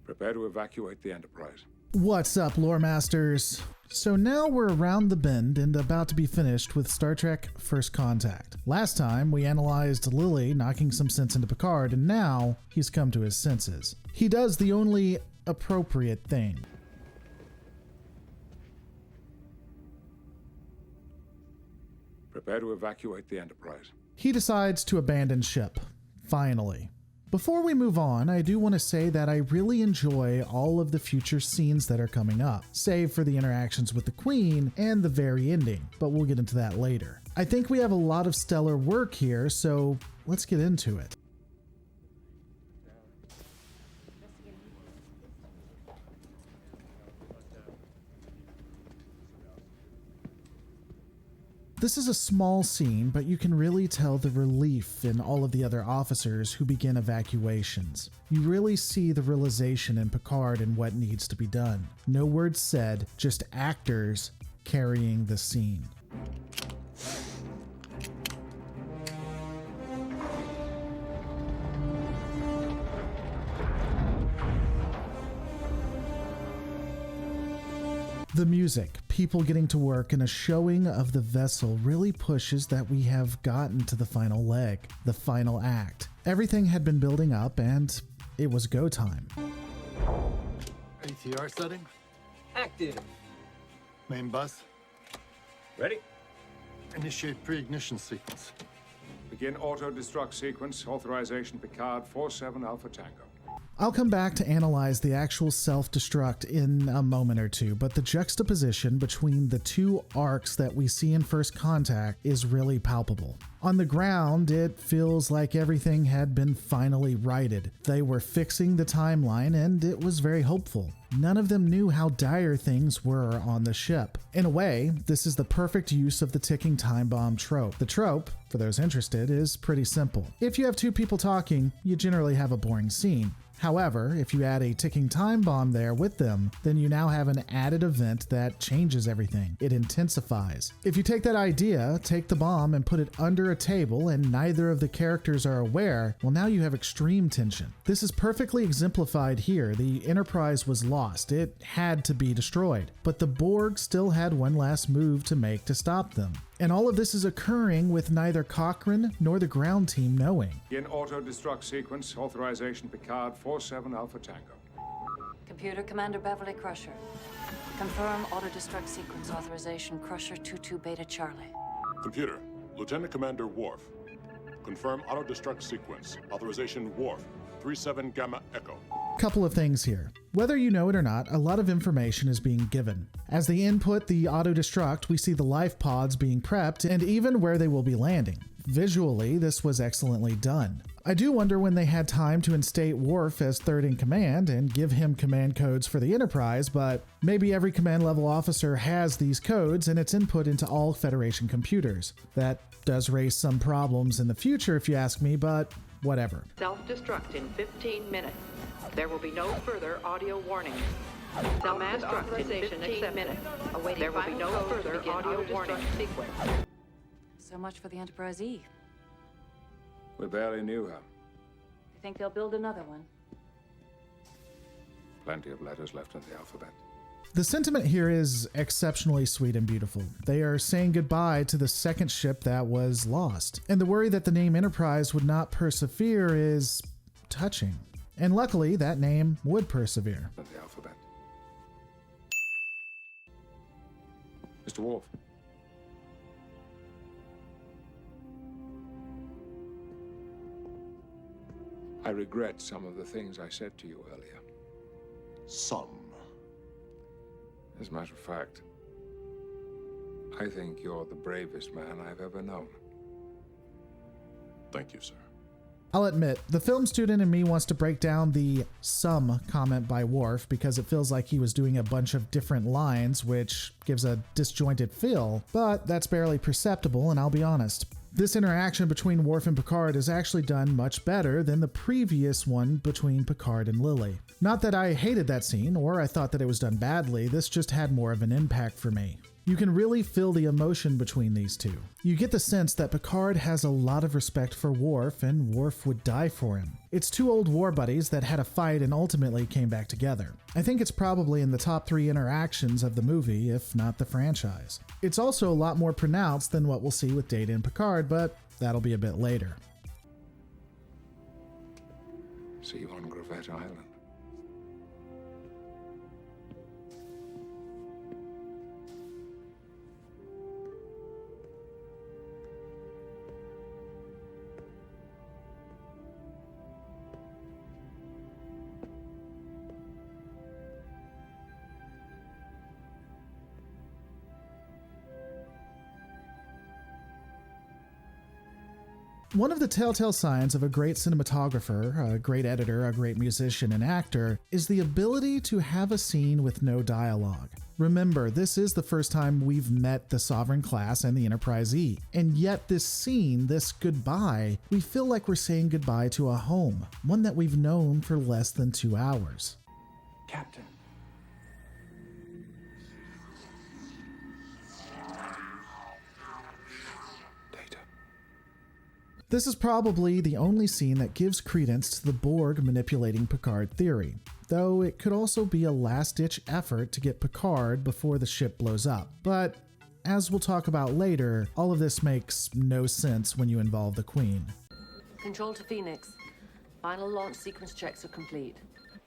Prepare to evacuate the Enterprise. What's up, lore masters? So now we're around the bend and about to be finished with Star Trek First Contact. Last time we analyzed Lily knocking some sense into Picard, and now he's come to his senses. He does the only appropriate thing. Prepare to evacuate the Enterprise. He decides to abandon ship, finally. Before we move on, I do want to say that I really enjoy all of the future scenes that are coming up, save for the interactions with the Queen and the very ending, but we'll get into that later. I think we have a lot of stellar work here, so let's get into it. This is a small scene, but you can really tell the relief in all of the other officers who begin evacuations. You really see the realization in Picard and what needs to be done. No words said, just actors carrying the scene. The music, people getting to work, and a showing of the vessel really pushes that we have gotten to the final leg, the final act. Everything had been building up, and it was go time. ATR setting. Active. Main bus. Ready? Initiate pre-ignition sequence. Begin auto-destruct sequence. Authorization Picard 47 Alpha Tango. I'll come back to analyze the actual self-destruct in a moment or two, but the juxtaposition between the two arcs that we see in First Contact is really palpable. On the ground, it feels like everything had been finally righted. They were fixing the timeline, and it was very hopeful. None of them knew how dire things were on the ship. In a way, this is the perfect use of the ticking time bomb trope. The trope, for those interested, is pretty simple. If you have two people talking, you generally have a boring scene. However, if you add a ticking time bomb there with them, then you now have an added event that changes everything. It intensifies. If you take that idea, take the bomb and put it under a table and neither of the characters are aware, well, now you have extreme tension. This is perfectly exemplified here. The Enterprise was lost. It had to be destroyed. But the Borg still had one last move to make to stop them. And all of this is occurring with neither Cochrane nor the ground team knowing. Begin auto-destruct sequence. Authorization Picard 47 Alpha Tango. Computer, Commander Beverly Crusher. Confirm auto-destruct sequence authorization Crusher 22 Beta Charlie. Computer, Lieutenant Commander Worf. Confirm auto-destruct sequence. Authorization Worf 37 Gamma Echo. Couple of things here. Whether you know it or not, a lot of information is being given. As they input the auto-destruct, we see the life pods being prepped and even where they will be landing. Visually, this was excellently done. I do wonder when they had time to instate Worf as third in command and give him command codes for the Enterprise, but maybe every command level officer has these codes and it's input into all Federation computers. That does raise some problems in the future if you ask me, but whatever. Self-destruct in 15 minutes. There will be no further audio warnings. Self-destruct in 15 minutes. There will be no further audio warning sequence. So much for the Enterprise E. We barely knew her. You think they'll build another one? Plenty of letters left in the alphabet. The sentiment here is exceptionally sweet and beautiful. They are saying goodbye to the second ship that was lost. And the worry that the name Enterprise would not persevere is touching. And luckily, that name would persevere. In the alphabet. Mr. Worf. I regret some of the things I said to you earlier. Some. As a matter of fact, I think you're the bravest man I've ever known. Thank you, sir. I'll admit, the film student in me wants to break down the "some" comment by Worf because it feels like he was doing a bunch of different lines, which gives a disjointed feel, but that's barely perceptible, and I'll be honest. This interaction between Worf and Picard is actually done much better than the previous one between Picard and Lily. Not that I hated that scene, or I thought that it was done badly, this just had more of an impact for me. You can really feel the emotion between these two. You get the sense that Picard has a lot of respect for Worf, and Worf would die for him. It's two old war buddies that had a fight and ultimately came back together. I think it's probably in the top 3 interactions of the movie, if not the franchise. It's also a lot more pronounced than what we'll see with Data and Picard, but that'll be a bit later. See you on Gravette Island. One of the telltale signs of a great cinematographer, a great editor, a great musician and actor is the ability to have a scene with no dialogue. Remember, this is the first time we've met the Sovereign class and the Enterprise E, and yet this scene, this goodbye, we feel like we're saying goodbye to a home, one that we've known for less than 2 hours. Captain. This is probably the only scene that gives credence to the Borg manipulating Picard theory, though it could also be a last-ditch effort to get Picard before the ship blows up. But, as we'll talk about later, all of this makes no sense when you involve the Queen. Control to Phoenix. Final launch sequence checks are complete.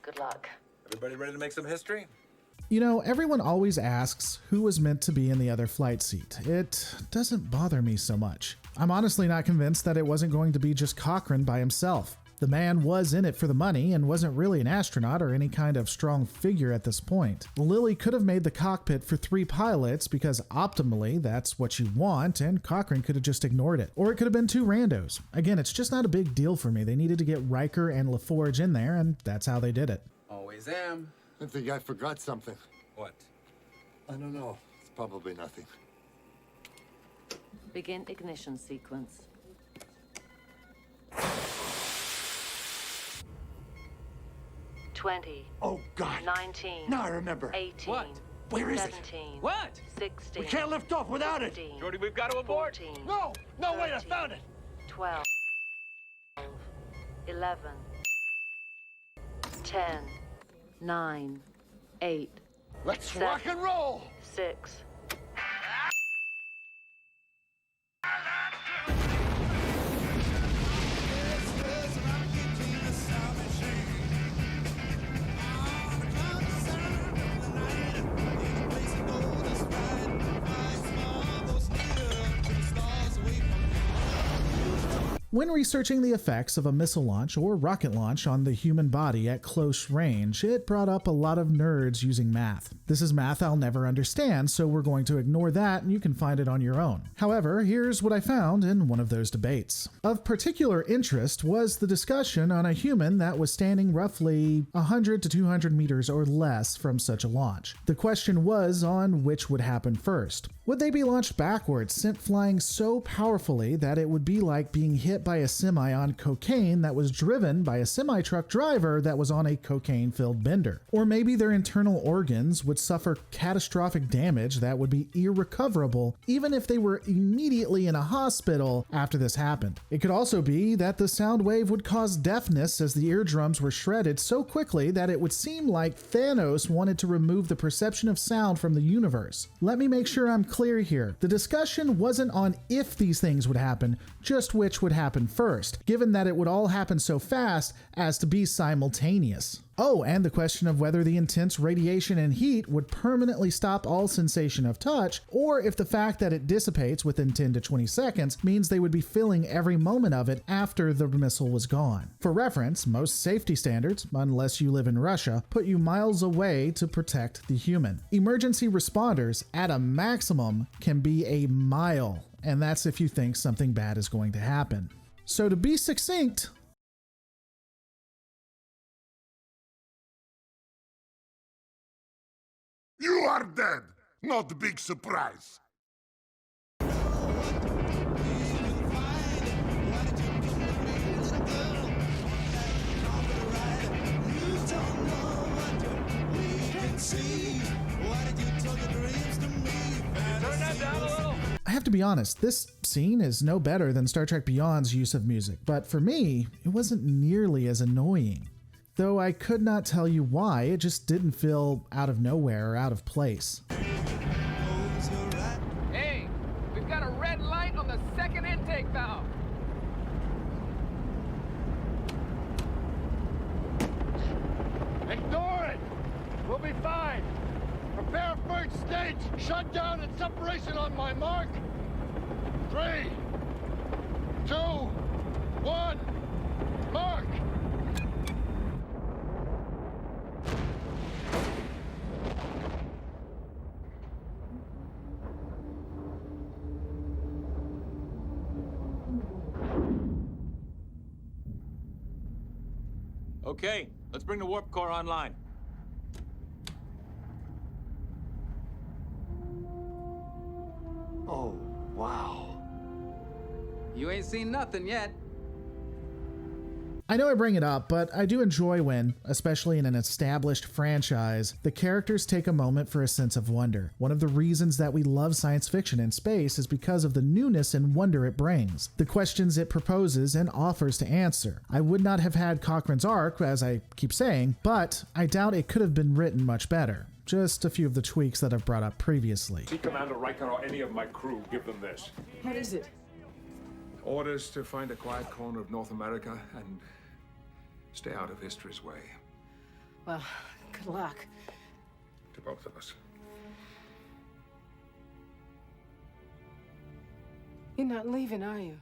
Good luck. Everybody ready to make some history? You know, everyone always asks who was meant to be in the other flight seat. It doesn't bother me so much. I'm honestly not convinced that it wasn't going to be just Cochrane by himself. The man was in it for the money and wasn't really an astronaut or any kind of strong figure at this point. Lily could have made the cockpit for 3 pilots because optimally that's what you want, and Cochrane could have just ignored it. Or it could have been 2 randos. Again, it's just not a big deal for me. They needed to get Riker and LaForge in there, and that's how they did it. Always am. I think I forgot something. What? I don't know. It's probably nothing. Begin ignition sequence. $20. Oh, God. 19. Now I remember. 18. What? Where is it? 17. What? 16. We can't lift off without it. 15, Jordy, we've got to abort. 14. No! No, wait, I 13, found it! 12. 11. 10. 9. 8. Let's 7, rock and roll! 6. When researching the effects of a missile launch or rocket launch on the human body at close range, it brought up a lot of nerds using math. This is math I'll never understand, so we're going to ignore that and you can find it on your own. However, here's what I found in one of those debates. Of particular interest was the discussion on a human that was standing roughly 100 to 200 meters or less from such a launch. The question was on which would happen first. Would they be launched backwards, sent flying so powerfully that it would be like being hit by a semi on cocaine that was driven by a semi-truck driver that was on a cocaine-filled bender? Or maybe their internal organs would suffer catastrophic damage that would be irrecoverable even if they were immediately in a hospital after this happened. It could also be that the sound wave would cause deafness as the eardrums were shredded so quickly that it would seem like Thanos wanted to remove the perception of sound from the universe. Let me make sure I'm clear here. The discussion wasn't on if these things would happen, just which would happen first, given that it would all happen so fast as to be simultaneous. Oh, and the question of whether the intense radiation and heat would permanently stop all sensation of touch, or if the fact that it dissipates within 10 to 20 seconds means they would be feeling every moment of it after the missile was gone. For reference, most safety standards, unless you live in Russia, put you miles away to protect the human. Emergency responders, at a maximum, can be a mile, and that's if you think something bad is going to happen. So to be succinct, You are dead! Not a big surprise. Why did you tell your dreams to me? have to be honest, this scene is no better than Star Trek Beyond's use of music, but for me, it wasn't nearly as annoying. Though I could not tell you why, it just didn't feel out of nowhere or out of place. Hey, we've got a red light on the second intake valve. Ignore it! We'll be fine! Prepare first stage! Shut down and separation on my mark! 3, 2, 1, mark! Okay, let's bring the warp core online. Oh, wow. You ain't seen nothing yet. I know I bring it up, but I do enjoy when, especially in an established franchise, the characters take a moment for a sense of wonder. One of the reasons that we love science fiction in space is because of the newness and wonder it brings, the questions it proposes and offers to answer. I would not have had Cochrane's arc, as I keep saying, but I doubt it could have been written much better. Just a few of the tweaks that I've brought up previously. See Commander Riker or any of my crew, give them this. What is it? Orders to find a quiet corner of North America and stay out of history's way. Well, good luck. To both of us. You're not leaving, are you?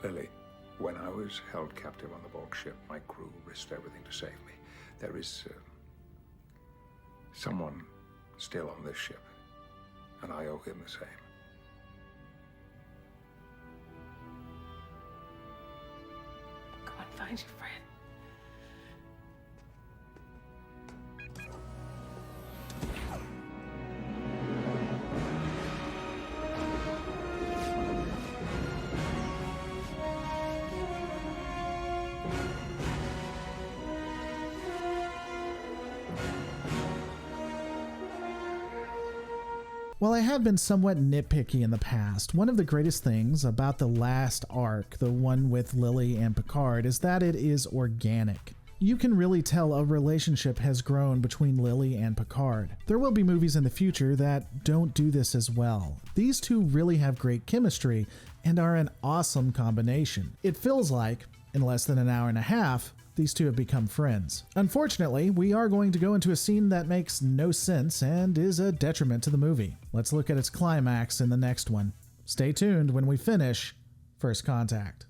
Lily, when I was held captive on the Borg ship, my crew risked everything to save me. There is someone still on this ship, and I owe him the same. Go and find your friend. While I have been somewhat nitpicky in the past, one of the greatest things about the last arc, the one with Lily and Picard, is that it is organic. You can really tell a relationship has grown between Lily and Picard. There will be movies in the future that don't do this as well. These two really have great chemistry and are an awesome combination. It feels like, in less than an hour and a half, these two have become friends. Unfortunately, we are going to go into a scene that makes no sense and is a detriment to the movie. Let's look at its climax in the next one. Stay tuned when we finish First Contact.